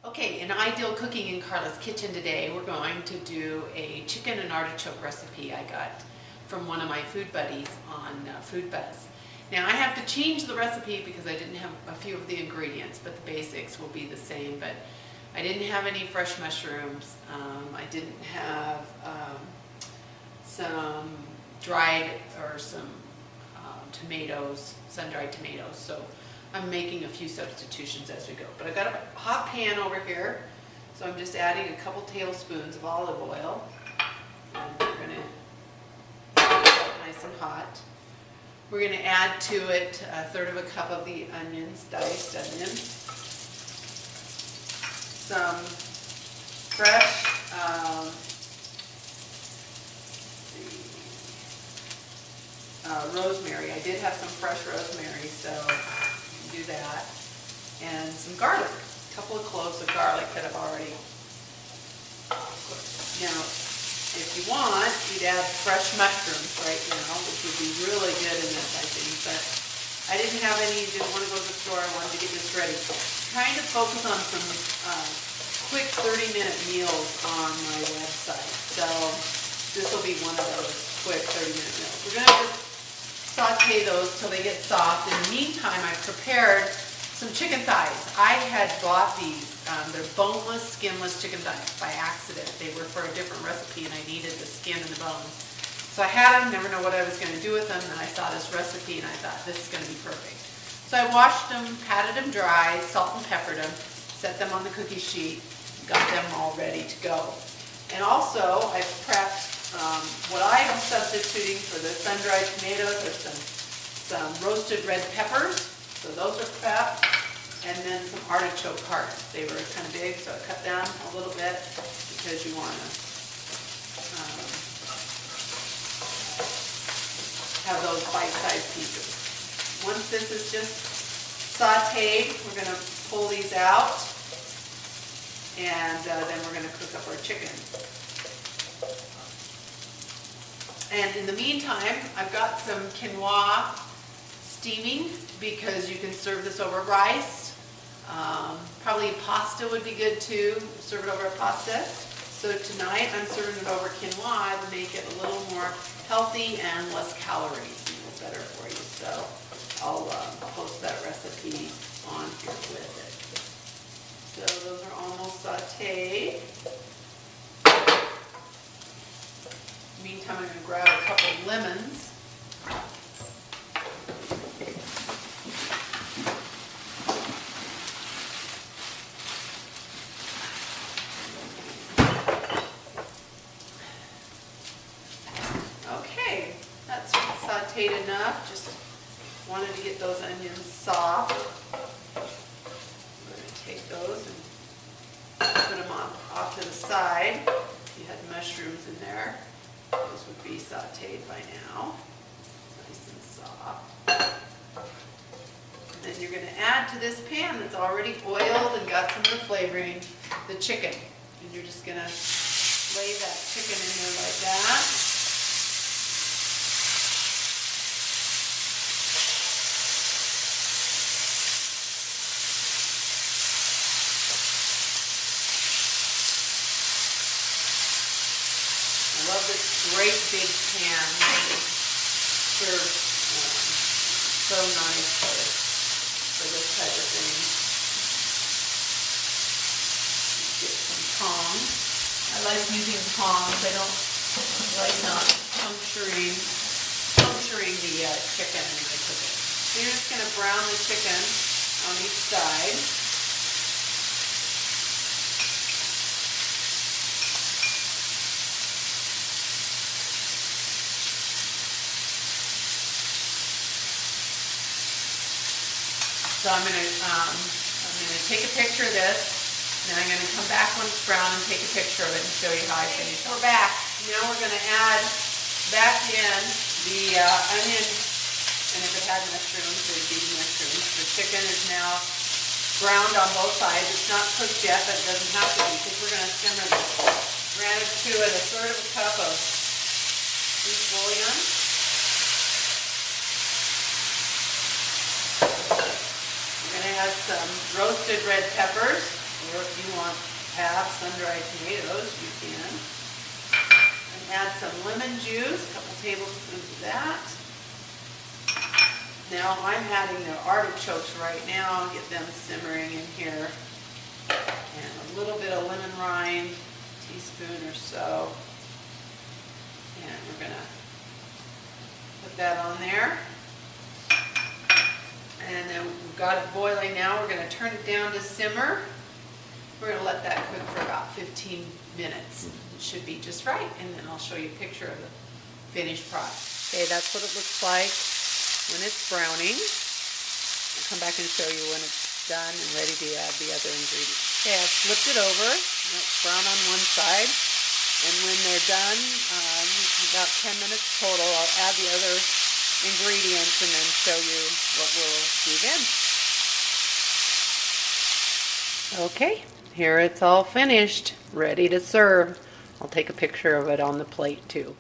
Okay, in Ideal Cooking in Carla's Kitchen today, we're going to do a chicken and artichoke recipe I got from one of my food buddies on Foodbuzz. Now I have to change the recipe because I didn't have a few of the ingredients, but the basics will be the same. But I didn't have any fresh mushrooms. I didn't have some dried or some tomatoes, sun-dried tomatoes. So I'm making a few substitutions as we go. But I've got a hot pan over here, so I'm just adding a couple tablespoons of olive oil. And we're going to get it nice and hot. We're going to add to it a third of a cup of the onions, diced onions. Some fresh rosemary. I did have some fresh rosemary, so do that, and some garlic, a couple of cloves of garlic that I've already cooked. Now, if you want, you'd add fresh mushrooms right now, which would be really good in this, I think, but I didn't have any, didn't want to go to the store, I wanted to get this ready. Trying to focus on some quick 30-minute meals on my website, so this will be one of those quick 30-minute meals. We're going to just saute those till they get soft. In the meantime, I prepared some chicken thighs. I had bought these. They're boneless, skinless chicken thighs by accident. They were for a different recipe and I needed the skin and the bones. So I had them, never know what I was going to do with them, and I saw this recipe and I thought, this is going to be perfect. So I washed them, patted them dry, salt and peppered them, set them on the cookie sheet, got them all ready to go. And also, I prepped what I'm substituting for the sun-dried tomatoes are some roasted red peppers, so those are prepped, and then some artichoke hearts. They were kind of big, so I cut them a little bit because you want to have those bite-sized pieces. Once this is just sauteed, we're going to pull these out, and then we're going to cook up our chicken. And in the meantime, I've got some quinoa steaming because you can serve this over rice. Probably pasta would be good too, serve it over pasta. So tonight I'm serving it over quinoa to make it a little more healthy and less calories, and it's better for you. So I'll post that recipe on here with it. So those are almost sauteed. Meantime, I'm going to grab a couple of lemons. Okay, that's sauteed enough. Just wanted to get those onions soft. I'm going to take those and put them off to the side. If you had mushrooms in there, those would be sauteed by now, nice and soft. And then you're going to add to this pan that's already oiled and got some of the flavoring, the chicken. And you're just going to lay that chicken in there like that. I love this great big pan. Serves so nice for this type of thing. Get some tongs. I like using tongs. I don't like not puncturing the chicken as I cook it. So you're just going to brown the chicken on each side. So I'm going to take a picture of this, and then I'm going to come back when it's brown and take a picture of it and show you how I finish. We're back. Now we're going to add back in the onion, and if it had mushrooms, there'd be mushrooms. The chicken is now browned on both sides. It's not cooked yet, but it doesn't have to be because we're going to simmer this. We're adding to it a third of a cup of beef bouillon. We're going to add some roasted red peppers, a or if you want to have sun-dried tomatoes, you can. And add some lemon juice, a couple tablespoons of that. Now I'm adding the artichokes right now, get them simmering in here. And a little bit of lemon rind, a teaspoon or so. And we're gonna put that on there. And then we've got it boiling now. We're going to turn it down to simmer. We're going to let that cook for about 15 minutes. It should be just right. And then I'll show you a picture of the finished product. Okay, that's what it looks like when it's browning. I'll come back and show you when it's done and ready to add the other ingredients. Okay, I've flipped it over. It's brown on one side. And when they're done, about 10 minutes total, I'll add the other ingredients and then show you what we'll do then. Okay, here it's all finished, ready to serve. I'll take a picture of it on the plate too.